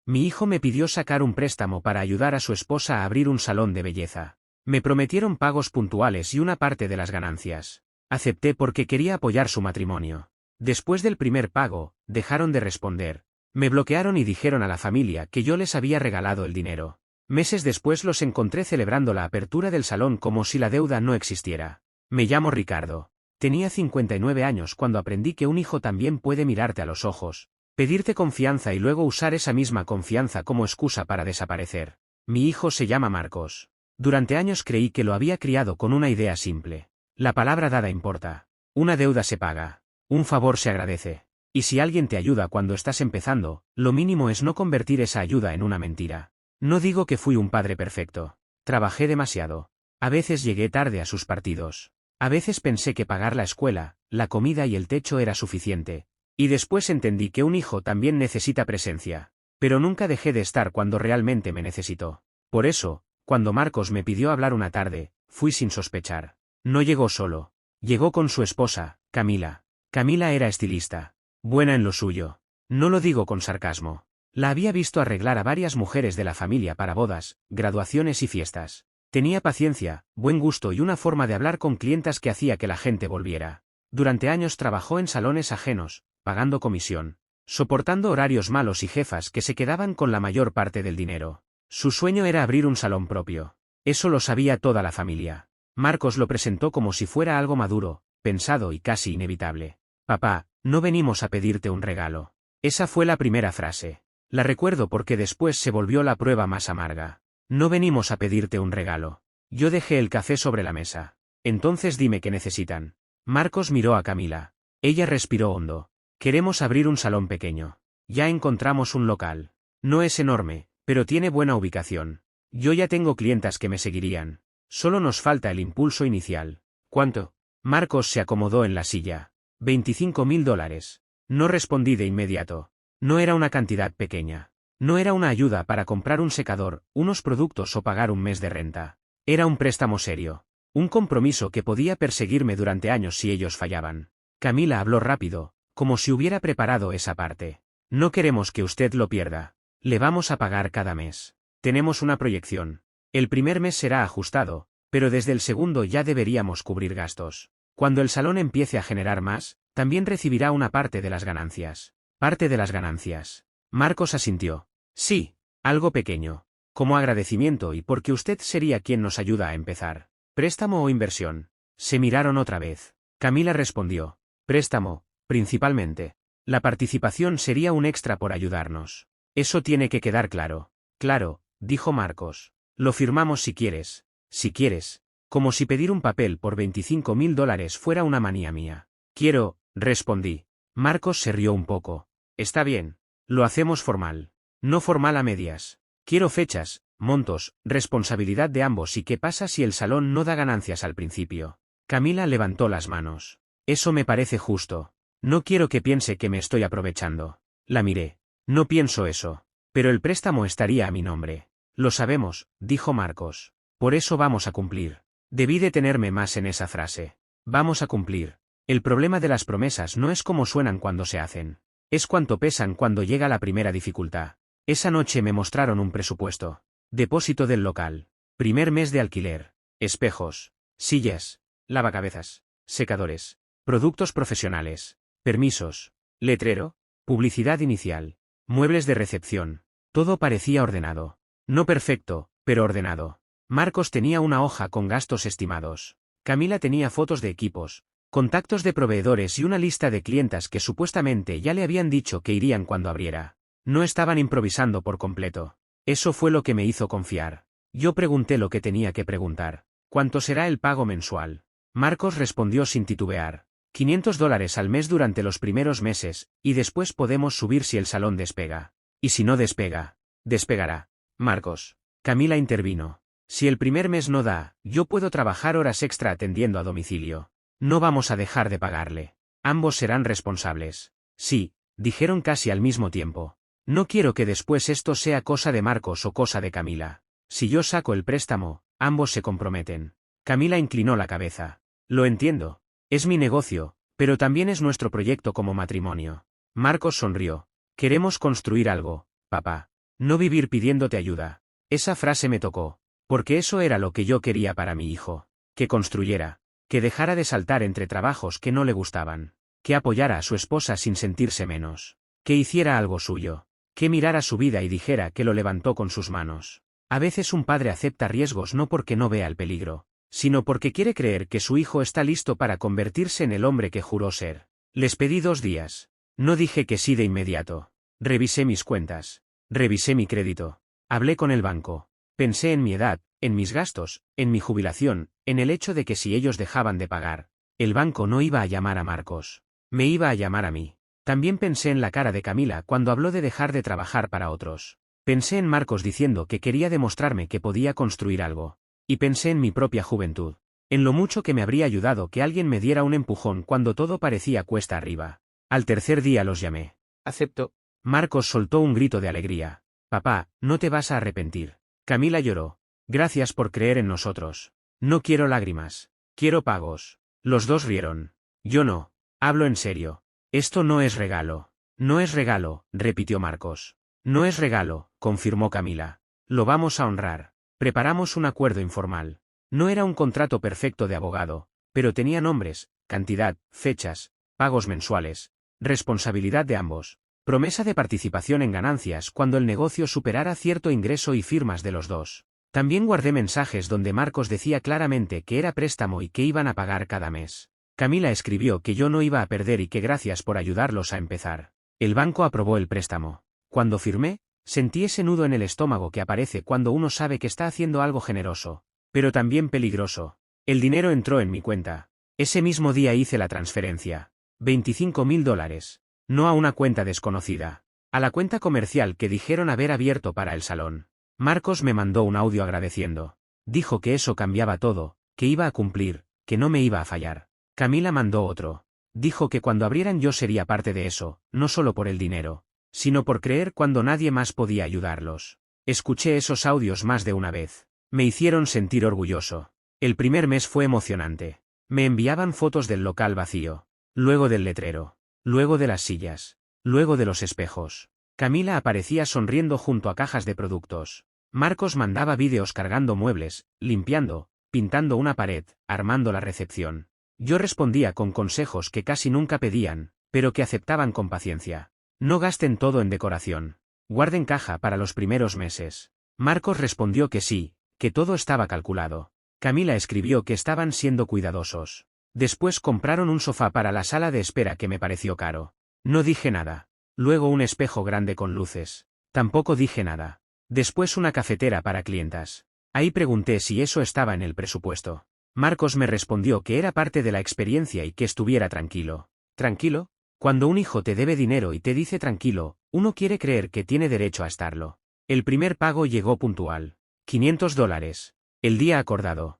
Mi hijo me pidió sacar un préstamo para ayudar a su esposa a abrir un salón de belleza. Me prometieron pagos puntuales y una parte de las ganancias. Acepté porque quería apoyar su matrimonio. Después del primer pago, dejaron de responder. Me bloquearon y dijeron a la familia que yo les había regalado el dinero. Meses después los encontré celebrando la apertura del salón como si la deuda no existiera. Me llamo Ricardo. Tenía 59 años cuando aprendí que un hijo también puede mirarte a los ojos, pedirte confianza y luego usar esa misma confianza como excusa para desaparecer. Mi hijo se llama Marcos. Durante años creí que lo había criado con una idea simple. La palabra dada importa. Una deuda se paga. Un favor se agradece. Y si alguien te ayuda cuando estás empezando, lo mínimo es no convertir esa ayuda en una mentira. No digo que fui un padre perfecto. Trabajé demasiado. A veces llegué tarde a sus partidos. A veces pensé que pagar la escuela, la comida y el techo era suficiente. Y después entendí que un hijo también necesita presencia. Pero nunca dejé de estar cuando realmente me necesitó. Por eso, cuando Marcos me pidió hablar una tarde, fui sin sospechar. No llegó solo. Llegó con su esposa, Camila. Camila era estilista. Buena en lo suyo. No lo digo con sarcasmo. La había visto arreglar a varias mujeres de la familia para bodas, graduaciones y fiestas. Tenía paciencia, buen gusto y una forma de hablar con clientas que hacía que la gente volviera. Durante años trabajó en salones ajenos, pagando comisión, soportando horarios malos y jefas que se quedaban con la mayor parte del dinero. Su sueño era abrir un salón propio. Eso lo sabía toda la familia. Marcos lo presentó como si fuera algo maduro, pensado y casi inevitable. Papá, no venimos a pedirte un regalo. Esa fue la primera frase. La recuerdo porque después se volvió la prueba más amarga. No venimos a pedirte un regalo. Yo dejé el café sobre la mesa. Entonces dime qué necesitan. Marcos miró a Camila. Ella respiró hondo. Queremos abrir un salón pequeño. Ya encontramos un local. No es enorme, pero tiene buena ubicación. Yo ya tengo clientas que me seguirían. Solo nos falta el impulso inicial. ¿Cuánto? Marcos se acomodó en la silla. $25.000. No respondí de inmediato. No era una cantidad pequeña. No era una ayuda para comprar un secador, unos productos o pagar un mes de renta. Era un préstamo serio. Un compromiso que podía perseguirme durante años si ellos fallaban. Camila habló rápido, como si hubiera preparado esa parte. No queremos que usted lo pierda. Le vamos a pagar cada mes. Tenemos una proyección. El primer mes será ajustado, pero desde el segundo ya deberíamos cubrir gastos. Cuando el salón empiece a generar más, también recibirá una parte de las ganancias. Parte de las ganancias. Marcos asintió. Sí, algo pequeño. Como agradecimiento y porque usted sería quien nos ayuda a empezar. ¿Préstamo o inversión? Se miraron otra vez. Camila respondió. Préstamo, principalmente. La participación sería un extra por ayudarnos. Eso tiene que quedar claro. Claro, dijo Marcos. Lo firmamos si quieres. Si quieres. Como si pedir un papel por $25.000 fuera una manía mía. Quiero, respondí. Marcos se rió un poco. Está bien. Lo hacemos formal. No formal a medias. Quiero fechas, montos, responsabilidad de ambos y qué pasa si el salón no da ganancias al principio. Camila levantó las manos. Eso me parece justo. No quiero que piense que me estoy aprovechando. La miré. No pienso eso. Pero el préstamo estaría a mi nombre. Lo sabemos, dijo Marcos. Por eso vamos a cumplir. Debí detenerme más en esa frase. Vamos a cumplir. El problema de las promesas no es cómo suenan cuando se hacen. Es cuánto pesan cuando llega la primera dificultad. Esa noche me mostraron un presupuesto. Depósito del local. Primer mes de alquiler. Espejos. Sillas. Lavacabezas. Secadores. Productos profesionales. Permisos. Letrero. Publicidad inicial. Muebles de recepción. Todo parecía ordenado. No perfecto, pero ordenado. Marcos tenía una hoja con gastos estimados. Camila tenía fotos de equipos, contactos de proveedores y una lista de clientas que supuestamente ya le habían dicho que irían cuando abriera. No estaban improvisando por completo. Eso fue lo que me hizo confiar. Yo pregunté lo que tenía que preguntar. ¿Cuánto será el pago mensual? Marcos respondió sin titubear. $500 al mes durante los primeros meses, y después podemos subir si el salón despega. Y si no despega, despegará. Marcos. Camila intervino. Si el primer mes no da, yo puedo trabajar horas extra atendiendo a domicilio. No vamos a dejar de pagarle. Ambos serán responsables. Sí, dijeron casi al mismo tiempo. No quiero que después esto sea cosa de Marcos o cosa de Camila. Si yo saco el préstamo, ambos se comprometen. Camila inclinó la cabeza. Lo entiendo. Es mi negocio, pero también es nuestro proyecto como matrimonio. Marcos sonrió. Queremos construir algo, papá. No vivir pidiéndote ayuda. Esa frase me tocó. Porque eso era lo que yo quería para mi hijo. Que construyera. Que dejara de saltar entre trabajos que no le gustaban. Que apoyara a su esposa sin sentirse menos. Que hiciera algo suyo. Que mirara su vida y dijera que lo levantó con sus manos. A veces un padre acepta riesgos no porque no vea el peligro, sino porque quiere creer que su hijo está listo para convertirse en el hombre que juró ser. Les pedí 2 días. No dije que sí de inmediato. Revisé mis cuentas. Revisé mi crédito. Hablé con el banco. Pensé en mi edad, en mis gastos, en mi jubilación, en el hecho de que si ellos dejaban de pagar, el banco no iba a llamar a Marcos. Me iba a llamar a mí. También pensé en la cara de Camila cuando habló de dejar de trabajar para otros. Pensé en Marcos diciendo que quería demostrarme que podía construir algo. Y pensé en mi propia juventud. En lo mucho que me habría ayudado que alguien me diera un empujón cuando todo parecía cuesta arriba. Al tercer día los llamé. Acepto. Marcos soltó un grito de alegría. Papá, no te vas a arrepentir. Camila lloró. Gracias por creer en nosotros. No quiero lágrimas. Quiero pagos. Los dos rieron. Yo no. Hablo en serio. Esto no es regalo. No es regalo, repitió Marcos. No es regalo, confirmó Camila. Lo vamos a honrar. Preparamos un acuerdo informal. No era un contrato perfecto de abogado, pero tenía nombres, cantidad, fechas, pagos mensuales, responsabilidad de ambos, promesa de participación en ganancias cuando el negocio superara cierto ingreso y firmas de los dos. También guardé mensajes donde Marcos decía claramente que era préstamo y que iban a pagar cada mes. Camila escribió que yo no iba a perder y que gracias por ayudarlos a empezar. El banco aprobó el préstamo. Cuando firmé, sentí ese nudo en el estómago que aparece cuando uno sabe que está haciendo algo generoso, pero también peligroso. El dinero entró en mi cuenta. Ese mismo día hice la transferencia. $25.000. No a una cuenta desconocida. A la cuenta comercial que dijeron haber abierto para el salón. Marcos me mandó un audio agradeciendo. Dijo que eso cambiaba todo, que iba a cumplir, que no me iba a fallar. Camila mandó otro. Dijo que cuando abrieran yo sería parte de eso, no solo por el dinero, sino por creer cuando nadie más podía ayudarlos. Escuché esos audios más de una vez. Me hicieron sentir orgulloso. El primer mes fue emocionante. Me enviaban fotos del local vacío, luego del letrero, luego de las sillas, luego de los espejos. Camila aparecía sonriendo junto a cajas de productos. Marcos mandaba vídeos cargando muebles, limpiando, pintando una pared, armando la recepción. Yo respondía con consejos que casi nunca pedían, pero que aceptaban con paciencia. No gasten todo en decoración. Guarden caja para los primeros meses. Marcos respondió que sí, que todo estaba calculado. Camila escribió que estaban siendo cuidadosos. Después compraron un sofá para la sala de espera que me pareció caro. No dije nada. Luego un espejo grande con luces. Tampoco dije nada. Después una cafetera para clientas. Ahí pregunté si eso estaba en el presupuesto. Marcos me respondió que era parte de la experiencia y que estuviera tranquilo. ¿Tranquilo? Cuando un hijo te debe dinero y te dice tranquilo, uno quiere creer que tiene derecho a estarlo. El primer pago llegó puntual. $500. El día acordado.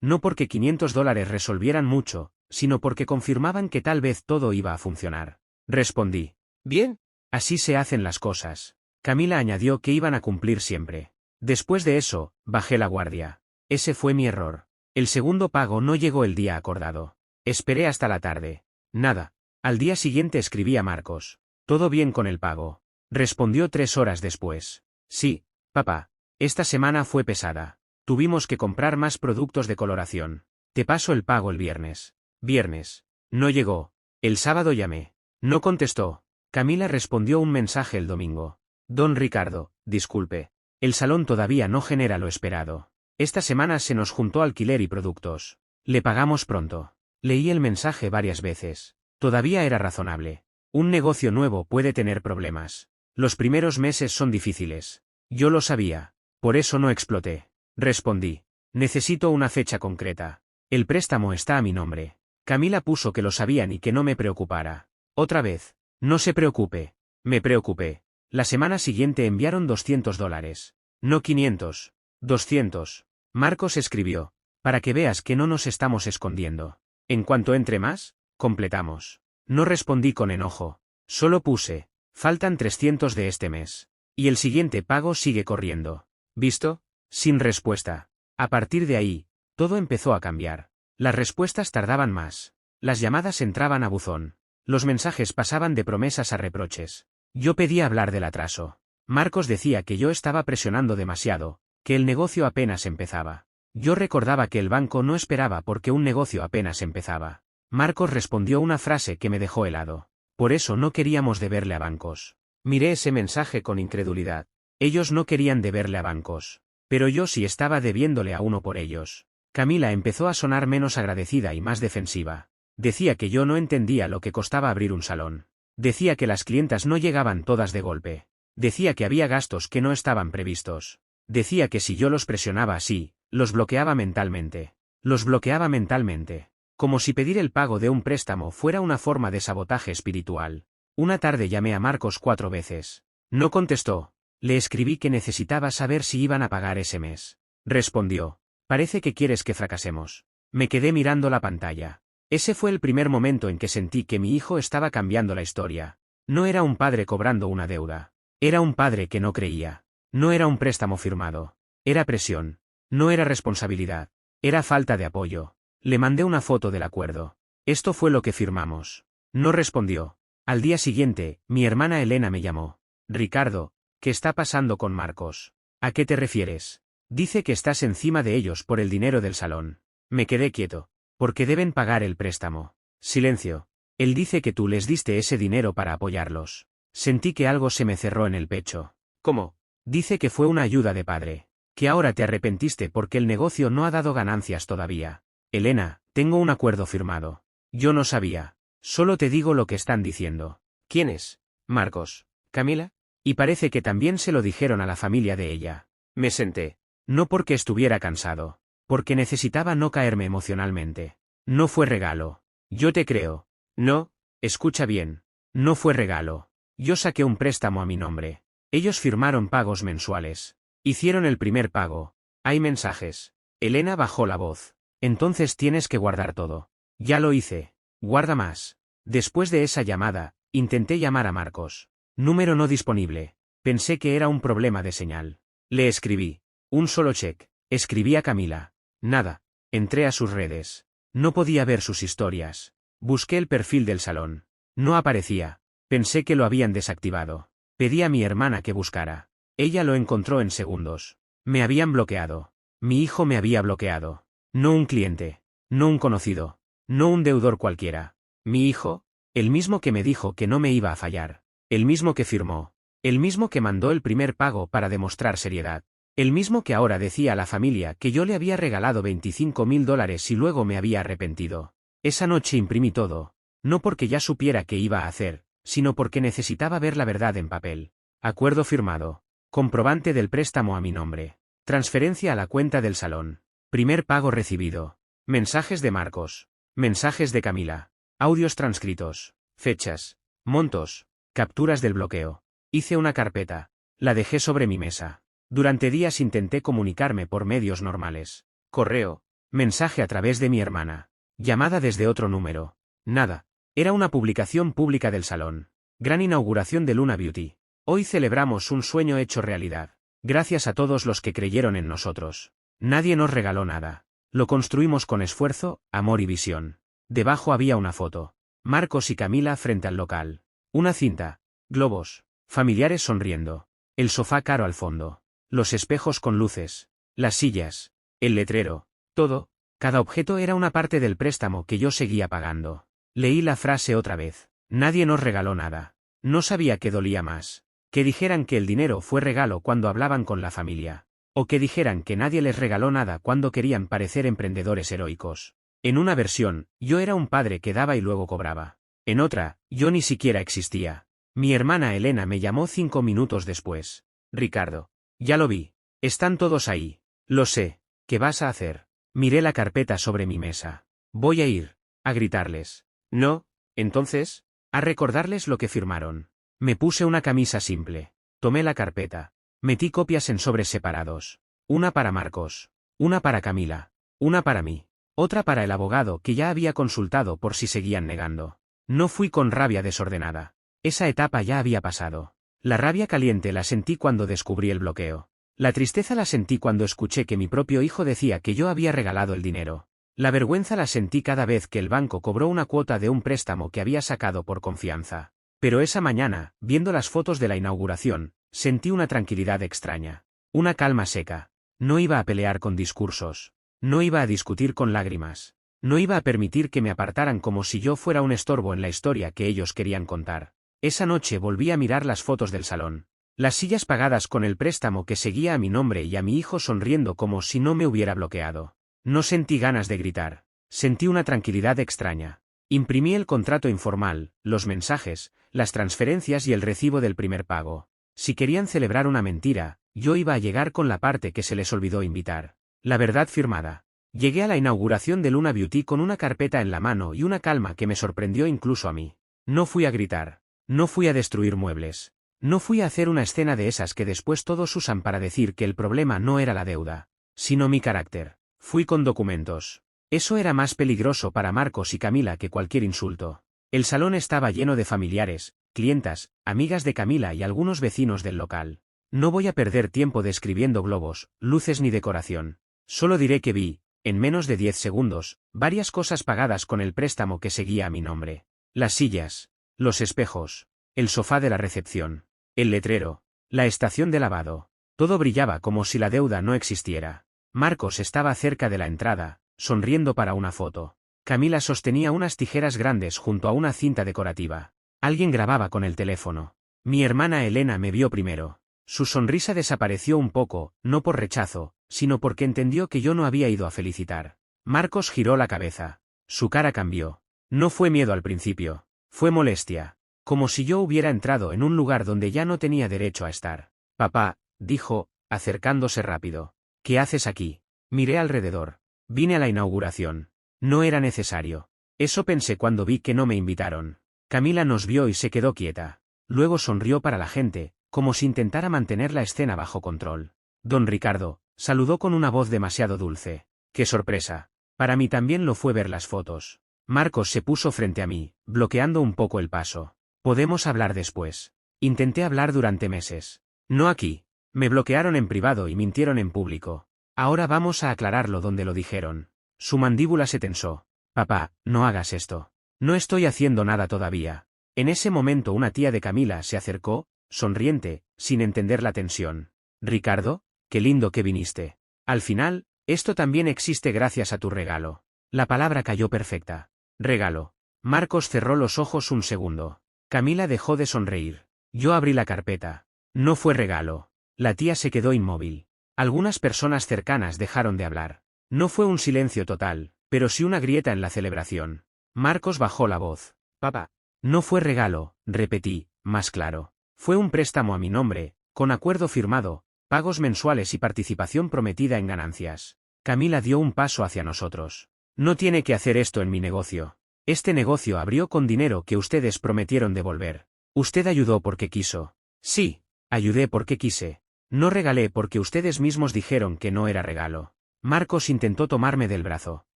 No porque $500 resolvieran mucho, sino porque confirmaban que tal vez todo iba a funcionar. Respondí. Bien. Así se hacen las cosas. Camila añadió que iban a cumplir siempre. Después de eso, bajé la guardia. Ese fue mi error. El segundo pago no llegó el día acordado. Esperé hasta la tarde. Nada. Al día siguiente escribí a Marcos. ¿Todo bien con el pago? Respondió 3 horas después. Sí, papá. Esta semana fue pesada. Tuvimos que comprar más productos de coloración. Te paso el pago el viernes. Viernes. No llegó. El sábado llamé. No contestó. Camila respondió un mensaje el domingo. Don Ricardo, disculpe. El salón todavía no genera lo esperado. Esta semana se nos juntó alquiler y productos. Le pagamos pronto. Leí el mensaje varias veces. Todavía era razonable. Un negocio nuevo puede tener problemas. Los primeros meses son difíciles. Yo lo sabía. Por eso no exploté. Respondí. Necesito una fecha concreta. El préstamo está a mi nombre. Camila puso que lo sabían y que no me preocupara. Otra vez. No se preocupe. Me preocupé. La semana siguiente enviaron $200. No 500. 200. Marcos escribió. Para que veas que no nos estamos escondiendo. En cuanto entre más, completamos. No respondí con enojo. Solo puse. Faltan 300 de este mes. Y el siguiente pago sigue corriendo. ¿Visto? Sin respuesta. A partir de ahí, todo empezó a cambiar. Las respuestas tardaban más. Las llamadas entraban a buzón. Los mensajes pasaban de promesas a reproches. Yo pedía hablar del atraso. Marcos decía que yo estaba presionando demasiado, que el negocio apenas empezaba. Yo recordaba que el banco no esperaba porque un negocio apenas empezaba. Marcos respondió una frase que me dejó helado. Por eso no queríamos deberle a bancos. Miré ese mensaje con incredulidad. Ellos no querían deberle a bancos. Pero yo sí estaba debiéndole a uno por ellos. Camila empezó a sonar menos agradecida y más defensiva. Decía que yo no entendía lo que costaba abrir un salón. Decía que las clientas no llegaban todas de golpe. Decía que había gastos que no estaban previstos. Decía que si yo los presionaba así, los bloqueaba mentalmente. Los bloqueaba mentalmente. Como si pedir el pago de un préstamo fuera una forma de sabotaje espiritual. Una tarde llamé a Marcos 4 veces. No contestó. Le escribí que necesitaba saber si iban a pagar ese mes. Respondió. Parece que quieres que fracasemos. Me quedé mirando la pantalla. Ese fue el primer momento en que sentí que mi hijo estaba cambiando la historia. No era un padre cobrando una deuda. Era un padre que no creía. No era un préstamo firmado. Era presión. No era responsabilidad. Era falta de apoyo. Le mandé una foto del acuerdo. Esto fue lo que firmamos. No respondió. Al día siguiente, mi hermana Elena me llamó. Ricardo, ¿qué está pasando con Marcos? ¿A qué te refieres? Dice que estás encima de ellos por el dinero del salón. Me quedé quieto. Porque deben pagar el préstamo. Silencio. Él dice que tú les diste ese dinero para apoyarlos. Sentí que algo se me cerró en el pecho. ¿Cómo? Dice que fue una ayuda de padre. Que ahora te arrepentiste porque el negocio no ha dado ganancias todavía. Elena, tengo un acuerdo firmado. Yo no sabía. Solo te digo lo que están diciendo. ¿Quién es? Marcos. ¿Camila? Y parece que también se lo dijeron a la familia de ella. Me senté. No porque estuviera cansado. Porque necesitaba no caerme emocionalmente. No fue regalo. Yo te creo. No, escucha bien. No fue regalo. Yo saqué un préstamo a mi nombre. Ellos firmaron pagos mensuales. Hicieron el primer pago. Hay mensajes. Elena bajó la voz. Entonces tienes que guardar todo. Ya lo hice. Guarda más. Después de esa llamada, intenté llamar a Marcos. Número no disponible. Pensé que era un problema de señal. Le escribí. Un solo check. Escribí a Camila. Nada. Entré a sus redes. No podía ver sus historias. Busqué el perfil del salón. No aparecía. Pensé que lo habían desactivado. Pedí a mi hermana que buscara. Ella lo encontró en segundos. Me habían bloqueado. Mi hijo me había bloqueado. No un cliente. No un conocido. No un deudor cualquiera. Mi hijo, el mismo que me dijo que no me iba a fallar. El mismo que firmó. El mismo que mandó el primer pago para demostrar seriedad. El mismo que ahora decía a la familia que yo le había regalado $25.000 y luego me había arrepentido. Esa noche imprimí todo. No porque ya supiera qué iba a hacer, sino porque necesitaba ver la verdad en papel. Acuerdo firmado. Comprobante del préstamo a mi nombre. Transferencia a la cuenta del salón. Primer pago recibido. Mensajes de Marcos. Mensajes de Camila. Audios transcritos. Fechas. Montos. Capturas del bloqueo. Hice una carpeta. La dejé sobre mi mesa. Durante días intenté comunicarme por medios normales. Correo. Mensaje a través de mi hermana. Llamada desde otro número. Nada. Era una publicación pública del salón. Gran inauguración de Luna Beauty. Hoy celebramos un sueño hecho realidad. Gracias a todos los que creyeron en nosotros. Nadie nos regaló nada. Lo construimos con esfuerzo, amor y visión. Debajo había una foto. Marcos y Camila frente al local. Una cinta. Globos. Familiares sonriendo. El sofá caro al fondo. Los espejos con luces. Las sillas. El letrero. Todo. Cada objeto era una parte del préstamo que yo seguía pagando. Leí la frase otra vez. Nadie nos regaló nada. No sabía qué dolía más. Que dijeran que el dinero fue regalo cuando hablaban con la familia. O que dijeran que nadie les regaló nada cuando querían parecer emprendedores heroicos. En una versión, yo era un padre que daba y luego cobraba. En otra, yo ni siquiera existía. Mi hermana Elena me llamó 5 minutos después. Ricardo. Ya lo vi. Están todos ahí. Lo sé. ¿Qué vas a hacer? Miré la carpeta sobre mi mesa. Voy a ir. A gritarles. No. Entonces, a recordarles lo que firmaron. Me puse una camisa simple. Tomé la carpeta. Metí copias en sobres separados. Una para Marcos. Una para Camila. Una para mí. Otra para el abogado que ya había consultado por si seguían negando. No fui con rabia desordenada. Esa etapa ya había pasado. La rabia caliente la sentí cuando descubrí el bloqueo. La tristeza la sentí cuando escuché que mi propio hijo decía que yo había regalado el dinero. La vergüenza la sentí cada vez que el banco cobró una cuota de un préstamo que había sacado por confianza. Pero esa mañana, viendo las fotos de la inauguración, Sentí una tranquilidad extraña. Una calma seca. No iba a pelear con discursos. No iba a discutir con lágrimas. No iba a permitir que me apartaran como si yo fuera un estorbo en la historia que ellos querían contar. Esa noche volví a mirar las fotos del salón. Las sillas pagadas con el préstamo que seguía a mi nombre y a mi hijo sonriendo como si no me hubiera bloqueado. No sentí ganas de gritar. Sentí una tranquilidad extraña. Imprimí el contrato informal, los mensajes, las transferencias y el recibo del primer pago. Si querían celebrar una mentira, yo iba a llegar con la parte que se les olvidó invitar. La verdad firmada. Llegué a la inauguración de Luna Beauty con una carpeta en la mano y una calma que me sorprendió incluso a mí. No fui a gritar. No fui a destruir muebles. No fui a hacer una escena de esas que después todos usan para decir que el problema no era la deuda, sino mi carácter. Fui con documentos. Eso era más peligroso para Marcos y Camila que cualquier insulto. El salón estaba lleno de familiares, clientas, amigas de Camila y algunos vecinos del local. No voy a perder tiempo describiendo globos, luces ni decoración. Solo diré que vi, en menos de 10 segundos, varias cosas pagadas con el préstamo que seguía a mi nombre. Las sillas, los espejos, el sofá de la recepción, el letrero, la estación de lavado. Todo brillaba como si la deuda no existiera. Marcos estaba cerca de la entrada, sonriendo para una foto. Camila sostenía unas tijeras grandes junto a una cinta decorativa. Alguien grababa con el teléfono. Mi hermana Elena me vio primero. Su sonrisa desapareció un poco, no por rechazo, sino porque entendió que yo no había ido a felicitar. Marcos giró la cabeza. Su cara cambió. No fue miedo al principio. Fue molestia. Como si yo hubiera entrado en un lugar donde ya no tenía derecho a estar. Papá, dijo, acercándose rápido. ¿Qué haces aquí? Miré alrededor. Vine a la inauguración. No era necesario. Eso pensé cuando vi que no me invitaron. Camila nos vio y se quedó quieta. Luego sonrió para la gente, como si intentara mantener la escena bajo control. Don Ricardo, saludó con una voz demasiado dulce. ¡Qué sorpresa! Para mí también lo fue ver las fotos. Marcos se puso frente a mí, bloqueando un poco el paso. Podemos hablar después. Intenté hablar durante meses. No aquí. Me bloquearon en privado y mintieron en público. Ahora vamos a aclararlo donde lo dijeron. Su mandíbula se tensó. Papá, no hagas esto. No estoy haciendo nada todavía. En ese momento una tía de Camila se acercó, sonriente, sin entender la tensión. Ricardo, qué lindo que viniste. Al final, esto también existe gracias a tu regalo. La palabra cayó perfecta. Regalo. Marcos cerró los ojos un segundo. Camila dejó de sonreír. Yo abrí la carpeta. No fue regalo. La tía se quedó inmóvil. Algunas personas cercanas dejaron de hablar. No fue un silencio total, pero sí una grieta en la celebración. Marcos bajó la voz. Papá. No fue regalo, repetí, más claro. Fue un préstamo a mi nombre, con acuerdo firmado, pagos mensuales y participación prometida en ganancias. Camila dio un paso hacia nosotros. No tiene que hacer esto en mi negocio. Este negocio abrió con dinero que ustedes prometieron devolver. Usted ayudó porque quiso. Sí, ayudé porque quise. No regalé porque ustedes mismos dijeron que no era regalo. Marcos intentó tomarme del brazo.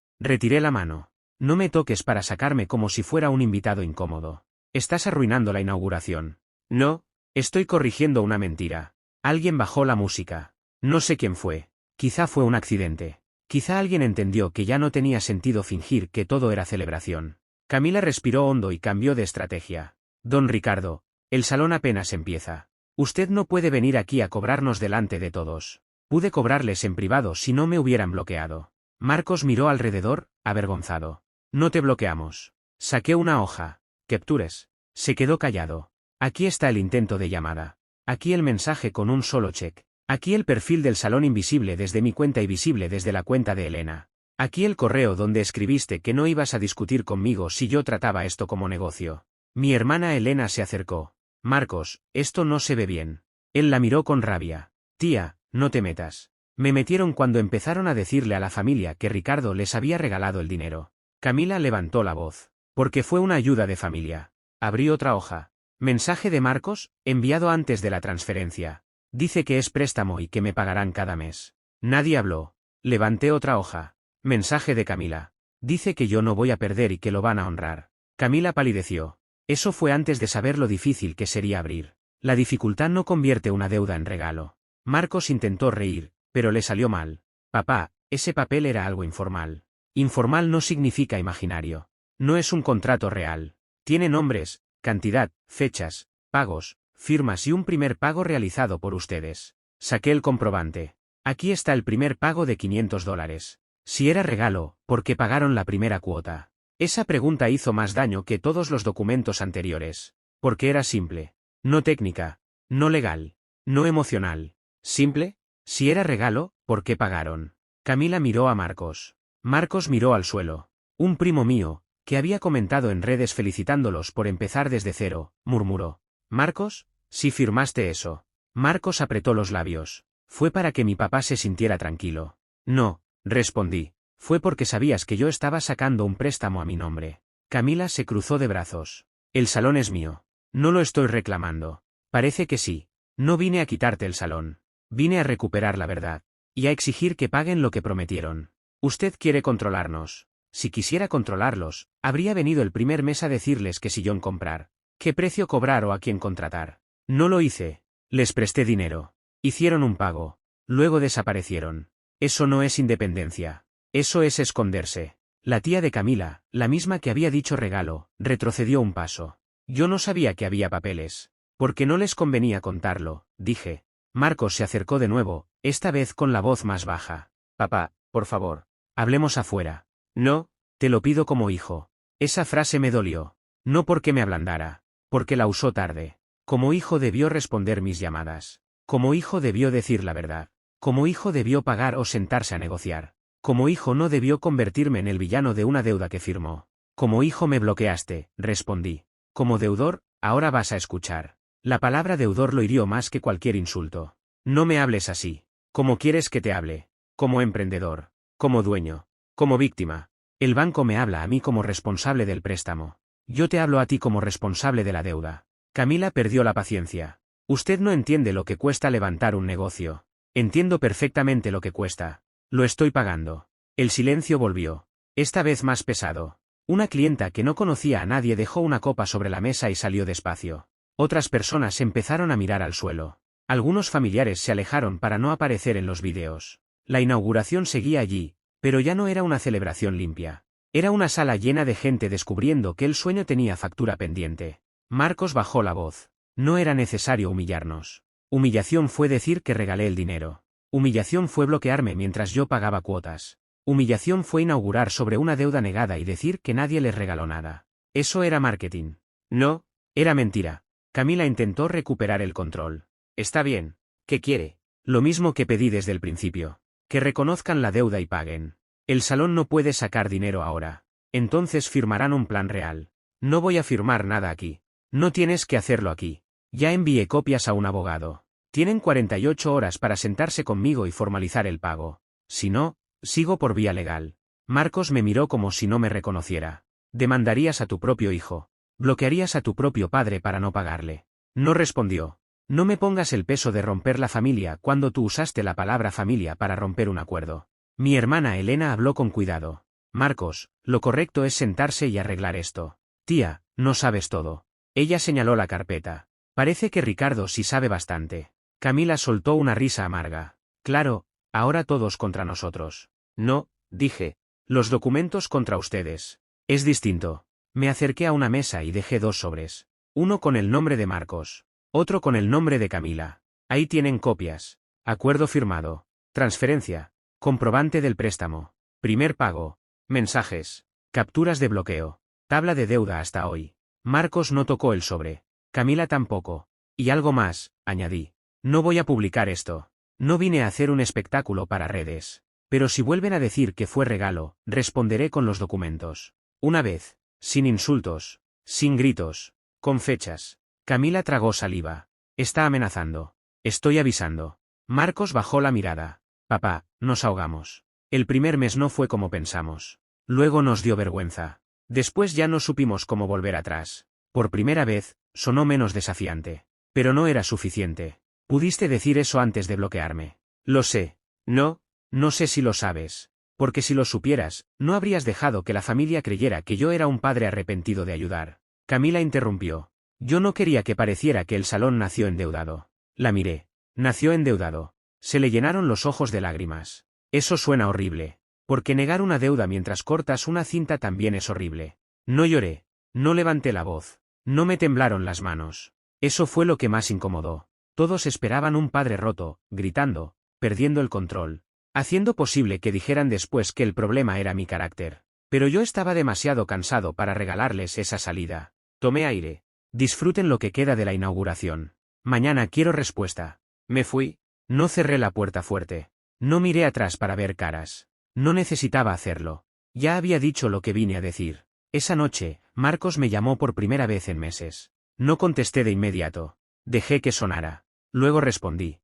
Retiré la mano. No me toques para sacarme como si fuera un invitado incómodo. Estás arruinando la inauguración. No, estoy corrigiendo una mentira. Alguien bajó la música. No sé quién fue. Quizá fue un accidente. Quizá alguien entendió que ya no tenía sentido fingir que todo era celebración. Camila respiró hondo y cambió de estrategia. Don Ricardo, el salón apenas empieza. Usted no puede venir aquí a cobrarnos delante de todos. Pude cobrarles en privado si no me hubieran bloqueado. Marcos miró alrededor, avergonzado. No te bloqueamos. Saqué una hoja. Captures. Se quedó callado. Aquí está el intento de llamada. Aquí el mensaje con un solo check. Aquí el perfil del salón invisible desde mi cuenta y visible desde la cuenta de Elena. Aquí el correo donde escribiste que no ibas a discutir conmigo si yo trataba esto como negocio. Mi hermana Elena se acercó. Marcos, esto no se ve bien. Él la miró con rabia. Tía, no te metas. Me metieron cuando empezaron a decirle a la familia que Ricardo les había regalado el dinero. Camila levantó la voz. Porque fue una ayuda de familia. Abrí otra hoja. Mensaje de Marcos, enviado antes de la transferencia. Dice que es préstamo y que me pagarán cada mes. Nadie habló. Levanté otra hoja. Mensaje de Camila. Dice que yo no voy a perder y que lo van a honrar. Camila palideció. Eso fue antes de saber lo difícil que sería abrir. La dificultad no convierte una deuda en regalo. Marcos intentó reír, pero le salió mal. Papá, ese papel era algo informal. Informal no significa imaginario. No es un contrato real. Tiene nombres, cantidad, fechas, pagos, firmas y un primer pago realizado por ustedes. Saqué el comprobante. Aquí está el primer pago de $500. Si era regalo, ¿por qué pagaron la primera cuota? Esa pregunta hizo más daño que todos los documentos anteriores. Porque era simple. No técnica. No legal. No emocional. ¿Simple? Si era regalo, ¿por qué pagaron? Camila miró a Marcos. Marcos miró al suelo. Un primo mío, que había comentado en redes felicitándolos por empezar desde cero, murmuró. ¿Marcos? Sí firmaste eso. Marcos apretó los labios. Fue para que mi papá se sintiera tranquilo. No, respondí. Fue porque sabías que yo estaba sacando un préstamo a mi nombre. Camila se cruzó de brazos. El salón es mío. No lo estoy reclamando. Parece que sí. No vine a quitarte el salón. Vine a recuperar la verdad. Y a exigir que paguen lo que prometieron. Usted quiere controlarnos. Si quisiera controlarlos, habría venido el primer mes a decirles qué sillón comprar, qué precio cobrar o a quién contratar. No lo hice. Les presté dinero. Hicieron un pago. Luego desaparecieron. Eso no es independencia. Eso es esconderse. La tía de Camila, la misma que había dicho regalo, retrocedió un paso. Yo no sabía que había papeles. Porque no les convenía contarlo, dije. Marcos se acercó de nuevo, esta vez con la voz más baja. Papá, por favor. Hablemos afuera. No, te lo pido como hijo. Esa frase me dolió. No porque me ablandara. Porque la usó tarde. Como hijo debió responder mis llamadas. Como hijo debió decir la verdad. Como hijo debió pagar o sentarse a negociar. Como hijo no debió convertirme en el villano de una deuda que firmó. Como hijo me bloqueaste, respondí. Como deudor, ahora vas a escuchar. La palabra deudor lo hirió más que cualquier insulto. No me hables así. ¿Cómo quieres que te hable? Como emprendedor. Como dueño. Como víctima. El banco me habla a mí como responsable del préstamo. Yo te hablo a ti como responsable de la deuda. Camila perdió la paciencia. Usted no entiende lo que cuesta levantar un negocio. Entiendo perfectamente lo que cuesta. Lo estoy pagando. El silencio volvió. Esta vez más pesado. Una clienta que no conocía a nadie dejó una copa sobre la mesa y salió despacio. Otras personas empezaron a mirar al suelo. Algunos familiares se alejaron para no aparecer en los vídeos. La inauguración seguía allí, pero ya no era una celebración limpia. Era una sala llena de gente descubriendo que el sueño tenía factura pendiente. Marcos bajó la voz. No era necesario humillarnos. Humillación fue decir que regalé el dinero. Humillación fue bloquearme mientras yo pagaba cuotas. Humillación fue inaugurar sobre una deuda negada y decir que nadie les regaló nada. Eso era marketing. No, era mentira. Camila intentó recuperar el control. Está bien. ¿Qué quiere? Lo mismo que pedí desde el principio. Que reconozcan la deuda y paguen. El salón no puede sacar dinero ahora. Entonces firmarán un plan real. No voy a firmar nada aquí. No tienes que hacerlo aquí. Ya envié copias a un abogado. Tienen 48 horas para sentarse conmigo y formalizar el pago. Si no, sigo por vía legal. Marcos me miró como si no me reconociera. Demandarías a tu propio hijo. Bloquearías a tu propio padre para no pagarle. No respondió. No me pongas el peso de romper la familia cuando tú usaste la palabra familia para romper un acuerdo. Mi hermana Elena habló con cuidado. Marcos, lo correcto es sentarse y arreglar esto. Tía, no sabes todo. Ella señaló la carpeta. Parece que Ricardo sí sabe bastante. Camila soltó una risa amarga. Claro, ahora todos contra nosotros. No, dije. Los documentos contra ustedes. Es distinto. Me acerqué a una mesa y dejé 2 sobres. Uno con el nombre de Marcos. Otro con el nombre de Camila. Ahí tienen copias. Acuerdo firmado. Transferencia. Comprobante del préstamo. Primer pago. Mensajes. Capturas de bloqueo. Tabla de deuda hasta hoy. Marcos no tocó el sobre. Camila tampoco. Y algo más, añadí. No voy a publicar esto. No vine a hacer un espectáculo para redes. Pero si vuelven a decir que fue regalo, responderé con los documentos. Una vez. Sin insultos. Sin gritos. Con fechas. Camila tragó saliva. Está amenazando. Estoy avisando. Marcos bajó la mirada. Papá, nos ahogamos. El primer mes no fue como pensamos. Luego nos dio vergüenza. Después ya no supimos cómo volver atrás. Por primera vez, sonó menos desafiante. Pero no era suficiente. Pudiste decir eso antes de bloquearme. Lo sé. No, no sé si lo sabes. Porque si lo supieras, no habrías dejado que la familia creyera que yo era un padre arrepentido de ayudar. Camila interrumpió. Yo no quería que pareciera que el salón nació endeudado. La miré. Nació endeudado. Se le llenaron los ojos de lágrimas. Eso suena horrible. Porque negar una deuda mientras cortas una cinta también es horrible. No lloré. No levanté la voz. No me temblaron las manos. Eso fue lo que más incomodó. Todos esperaban un padre roto, gritando, perdiendo el control, haciendo posible que dijeran después que el problema era mi carácter. Pero yo estaba demasiado cansado para regalarles esa salida. Tomé aire. Disfruten lo que queda de la inauguración. Mañana quiero respuesta. Me fui. No cerré la puerta fuerte. No miré atrás para ver caras. No necesitaba hacerlo. Ya había dicho lo que vine a decir. Esa noche, Marcos me llamó por primera vez en meses. No contesté de inmediato. Dejé que sonara. Luego respondí.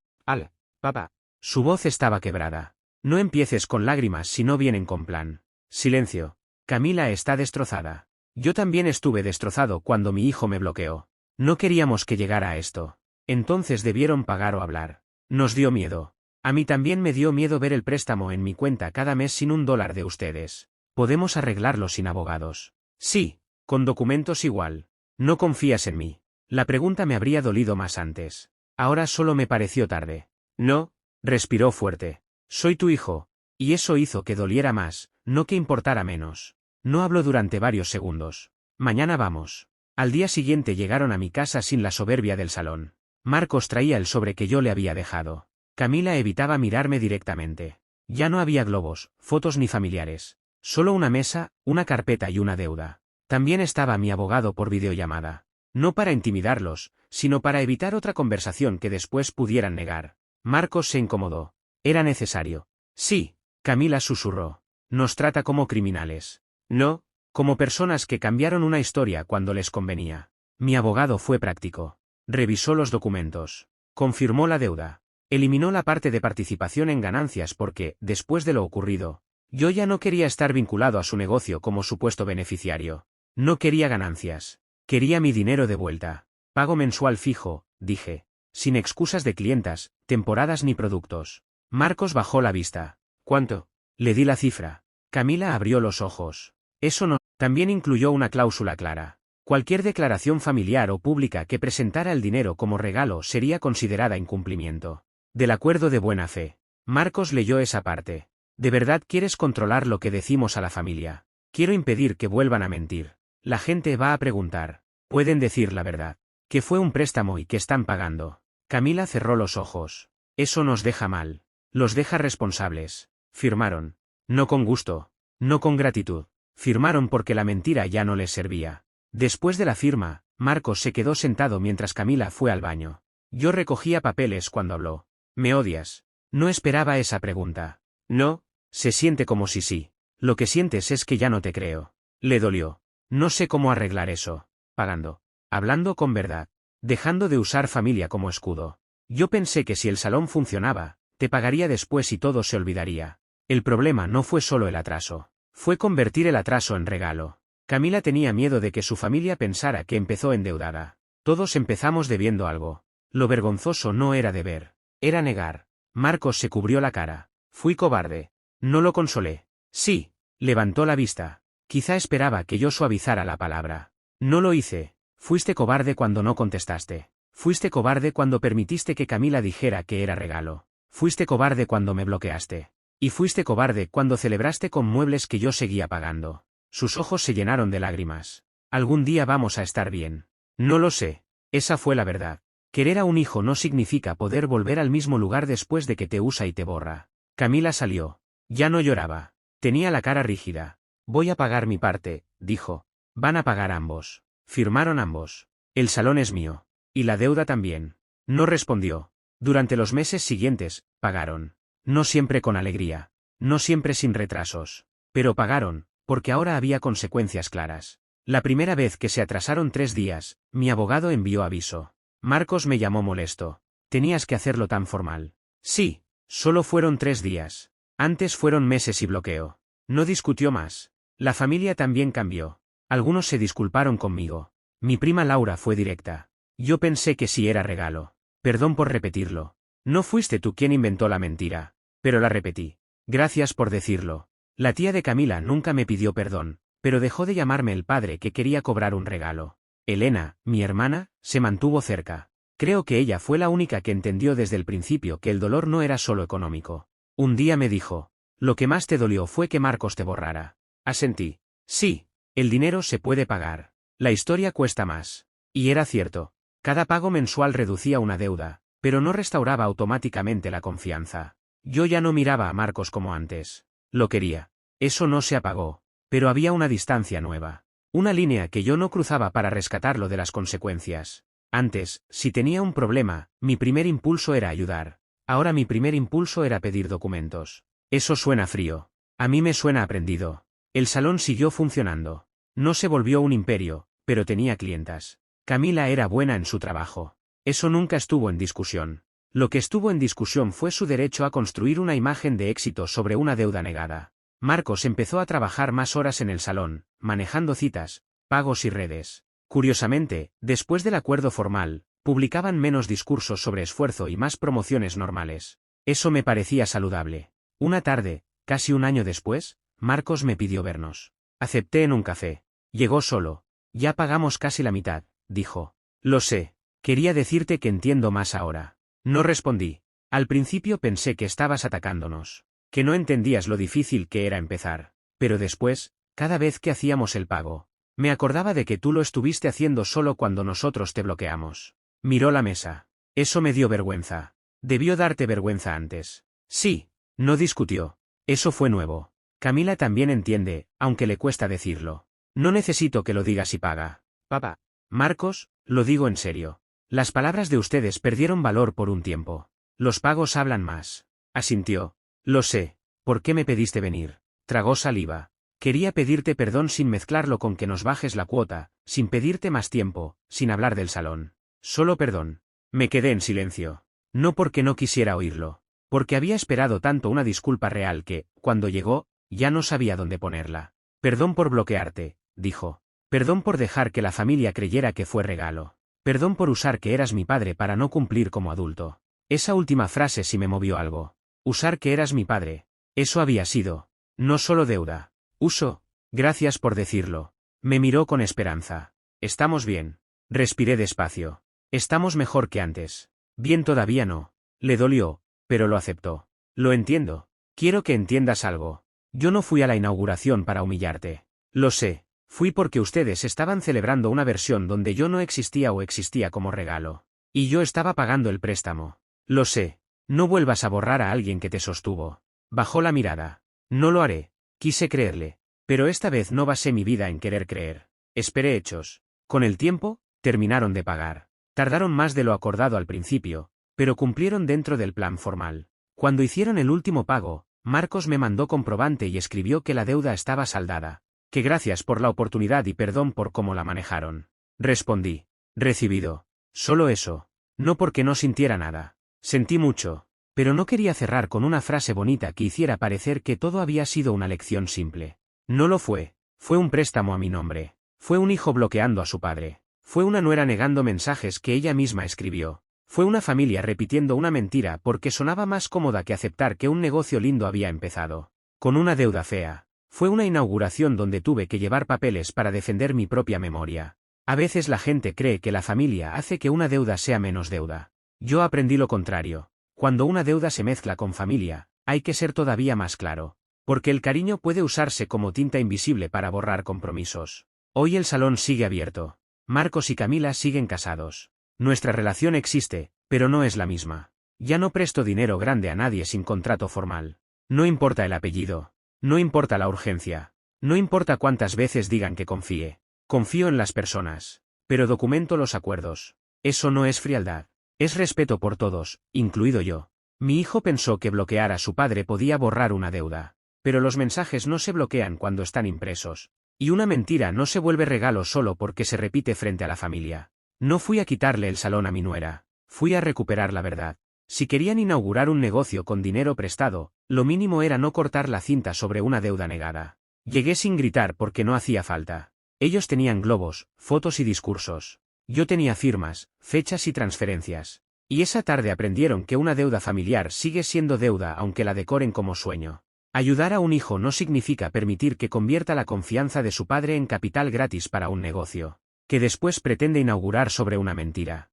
Papá. Su voz estaba quebrada. No empieces con lágrimas si no vienen con plan. Silencio. Camila está destrozada. Yo también estuve destrozado cuando mi hijo me bloqueó. No queríamos que llegara a esto. Entonces debieron pagar o hablar. Nos dio miedo. A mí también me dio miedo ver el préstamo en mi cuenta cada mes sin $1 de ustedes. Podemos arreglarlo sin abogados. Sí, con documentos igual. No confías en mí. La pregunta me habría dolido más antes. Ahora solo me pareció tarde. No, respiró fuerte. Soy tu hijo. Y eso hizo que doliera más, no que importara menos. No habló durante varios segundos. Mañana vamos. Al día siguiente llegaron a mi casa sin la soberbia del salón. Marcos traía el sobre que yo le había dejado. Camila evitaba mirarme directamente. Ya no había globos, fotos ni familiares. Solo una mesa, una carpeta y una deuda. También estaba mi abogado por videollamada. No para intimidarlos, sino para evitar otra conversación que después pudieran negar. Marcos se incomodó. Era necesario. Sí, Camila susurró. Nos trata como criminales. No, como personas que cambiaron una historia cuando les convenía. Mi abogado fue práctico. Revisó los documentos. Confirmó la deuda. Eliminó la parte de participación en ganancias porque, después de lo ocurrido, yo ya no quería estar vinculado a su negocio como supuesto beneficiario. No quería ganancias. Quería mi dinero de vuelta. Pago mensual fijo, dije. Sin excusas de clientas, temporadas ni productos. Marcos bajó la vista. ¿Cuánto? Le di la cifra. Camila abrió los ojos. Eso no. También incluyó una cláusula clara. Cualquier declaración familiar o pública que presentara el dinero como regalo sería considerada incumplimiento del acuerdo de buena fe. Marcos leyó esa parte. ¿De verdad quieres controlar lo que decimos a la familia? Quiero impedir que vuelvan a mentir. La gente va a preguntar. Pueden decir la verdad. Que fue un préstamo y que están pagando. Camila cerró los ojos. Eso nos deja mal. Los deja responsables. Firmaron. No con gusto. No con gratitud. Firmaron porque la mentira ya no les servía. Después de la firma, Marcos se quedó sentado mientras Camila fue al baño. Yo recogía papeles cuando habló. ¿Me odias? No esperaba esa pregunta. No, se siente como si sí. Lo que sientes es que ya no te creo. Le dolió. No sé cómo arreglar eso. Pagando. Hablando con verdad. Dejando de usar familia como escudo. Yo pensé que si el salón funcionaba, te pagaría después y todo se olvidaría. El problema no fue solo el atraso. Fue convertir el atraso en regalo. Camila tenía miedo de que su familia pensara que empezó endeudada. Todos empezamos debiendo algo. Lo vergonzoso no era deber. Era negar. Marcos se cubrió la cara. Fui cobarde. No lo consolé. Sí. Levantó la vista. Quizá esperaba que yo suavizara la palabra. No lo hice. Fuiste cobarde cuando no contestaste. Fuiste cobarde cuando permitiste que Camila dijera que era regalo. Fuiste cobarde cuando me bloqueaste. Y fuiste cobarde cuando celebraste con muebles que yo seguía pagando. Sus ojos se llenaron de lágrimas. Algún día vamos a estar bien. No lo sé. Esa fue la verdad. Querer a un hijo no significa poder volver al mismo lugar después de que te usa y te borra. Camila salió. Ya no lloraba. Tenía la cara rígida. Voy a pagar mi parte, dijo. Van a pagar ambos. Firmaron ambos. El salón es mío. Y la deuda también. No respondió. Durante los meses siguientes, pagaron. No siempre con alegría. No siempre sin retrasos. Pero pagaron, porque ahora había consecuencias claras. La primera vez que se atrasaron 3 días, mi abogado envió aviso. Marcos me llamó molesto. Tenías que hacerlo tan formal. Sí, solo fueron 3 días. Antes fueron meses y bloqueo. No discutió más. La familia también cambió. Algunos se disculparon conmigo. Mi prima Laura fue directa. Yo pensé que sí era regalo. Perdón por repetirlo. No fuiste tú quien inventó la mentira. Pero la repetí. Gracias por decirlo. La tía de Camila nunca me pidió perdón, pero dejó de llamarme el padre que quería cobrar un regalo. Elena, mi hermana, se mantuvo cerca. Creo que ella fue la única que entendió desde el principio que el dolor no era solo económico. Un día me dijo, lo que más te dolió fue que Marcos te borrara. Asentí. Sí, el dinero se puede pagar. La historia cuesta más. Y era cierto. Cada pago mensual reducía una deuda, pero no restauraba automáticamente la confianza. Yo ya no miraba a Marcos como antes. Lo quería. Eso no se apagó. Pero había una distancia nueva. Una línea que yo no cruzaba para rescatarlo de las consecuencias. Antes, si tenía un problema, mi primer impulso era ayudar. Ahora mi primer impulso era pedir documentos. Eso suena frío. A mí me suena aprendido. El salón siguió funcionando. No se volvió un imperio, pero tenía clientas. Camila era buena en su trabajo. Eso nunca estuvo en discusión. Lo que estuvo en discusión fue su derecho a construir una imagen de éxito sobre una deuda negada. Marcos empezó a trabajar más horas en el salón, manejando citas, pagos y redes. Curiosamente, después del acuerdo formal, publicaban menos discursos sobre esfuerzo y más promociones normales. Eso me parecía saludable. Una tarde, casi un año después, Marcos me pidió vernos. Acepté en un café. Llegó solo. Ya pagamos casi la mitad, dijo. Lo sé. Quería decirte que entiendo más ahora. No respondí. Al principio pensé que estabas atacándonos. Que no entendías lo difícil que era empezar. Pero después, cada vez que hacíamos el pago, me acordaba de que tú lo estuviste haciendo solo cuando nosotros te bloqueamos. Miró la mesa. Eso me dio vergüenza. Debió darte vergüenza antes. Sí. No discutió. Eso fue nuevo. Camila también entiende, aunque le cuesta decirlo. No necesito que lo digas y paga. Papá. Marcos, lo digo en serio. Las palabras de ustedes perdieron valor por un tiempo. Los pagos hablan más. Asintió. Lo sé. ¿Por qué me pediste venir? Tragó saliva. Quería pedirte perdón sin mezclarlo con que nos bajes la cuota, sin pedirte más tiempo, sin hablar del salón. Solo perdón. Me quedé en silencio. No porque no quisiera oírlo. Porque había esperado tanto una disculpa real que, cuando llegó, ya no sabía dónde ponerla. Perdón por bloquearte, dijo. Perdón por dejar que la familia creyera que fue regalo. Perdón por usar que eras mi padre para no cumplir como adulto. Esa última frase sí me movió algo. Usar que eras mi padre. Eso había sido. No solo deuda. Uso. Gracias por decirlo. Me miró con esperanza. Estamos bien. Respiré despacio. Estamos mejor que antes. Bien todavía no. Le dolió, pero lo aceptó. Lo entiendo. Quiero que entiendas algo. Yo no fui a la inauguración para humillarte. Lo sé. Fui porque ustedes estaban celebrando una versión donde yo no existía o existía como regalo. Y yo estaba pagando el préstamo. Lo sé. No vuelvas a borrar a alguien que te sostuvo. Bajó la mirada. No lo haré. Quise creerle. Pero esta vez no basé mi vida en querer creer. Esperé hechos. Con el tiempo, terminaron de pagar. Tardaron más de lo acordado al principio, pero cumplieron dentro del plan formal. Cuando hicieron el último pago, Marcos me mandó comprobante y escribió que la deuda estaba saldada. Que gracias por la oportunidad y perdón por cómo la manejaron. Respondí. Recibido. Solo eso. No porque no sintiera nada. Sentí mucho. Pero no quería cerrar con una frase bonita que hiciera parecer que todo había sido una lección simple. No lo fue. Fue un préstamo a mi nombre. Fue un hijo bloqueando a su padre. Fue una nuera negando mensajes que ella misma escribió. Fue una familia repitiendo una mentira porque sonaba más cómoda que aceptar que un negocio lindo había empezado. Con una deuda fea. Fue una inauguración donde tuve que llevar papeles para defender mi propia memoria. A veces la gente cree que la familia hace que una deuda sea menos deuda. Yo aprendí lo contrario. Cuando una deuda se mezcla con familia, hay que ser todavía más claro. Porque el cariño puede usarse como tinta invisible para borrar compromisos. Hoy el salón sigue abierto. Marcos y Camila siguen casados. Nuestra relación existe, pero no es la misma. Ya no presto dinero grande a nadie sin contrato formal. No importa el apellido. No importa la urgencia. No importa cuántas veces digan que confíe. Confío en las personas. Pero documento los acuerdos. Eso no es frialdad. Es respeto por todos, incluido yo. Mi hijo pensó que bloquear a su padre podía borrar una deuda. Pero los mensajes no se bloquean cuando están impresos. Y una mentira no se vuelve regalo solo porque se repite frente a la familia. No fui a quitarle el salón a mi nuera. Fui a recuperar la verdad. Si querían inaugurar un negocio con dinero prestado, lo mínimo era no cortar la cinta sobre una deuda negada. Llegué sin gritar porque no hacía falta. Ellos tenían globos, fotos y discursos. Yo tenía firmas, fechas y transferencias. Y esa tarde aprendieron que una deuda familiar sigue siendo deuda aunque la decoren como sueño. Ayudar a un hijo no significa permitir que convierta la confianza de su padre en capital gratis para un negocio, que después pretende inaugurar sobre una mentira.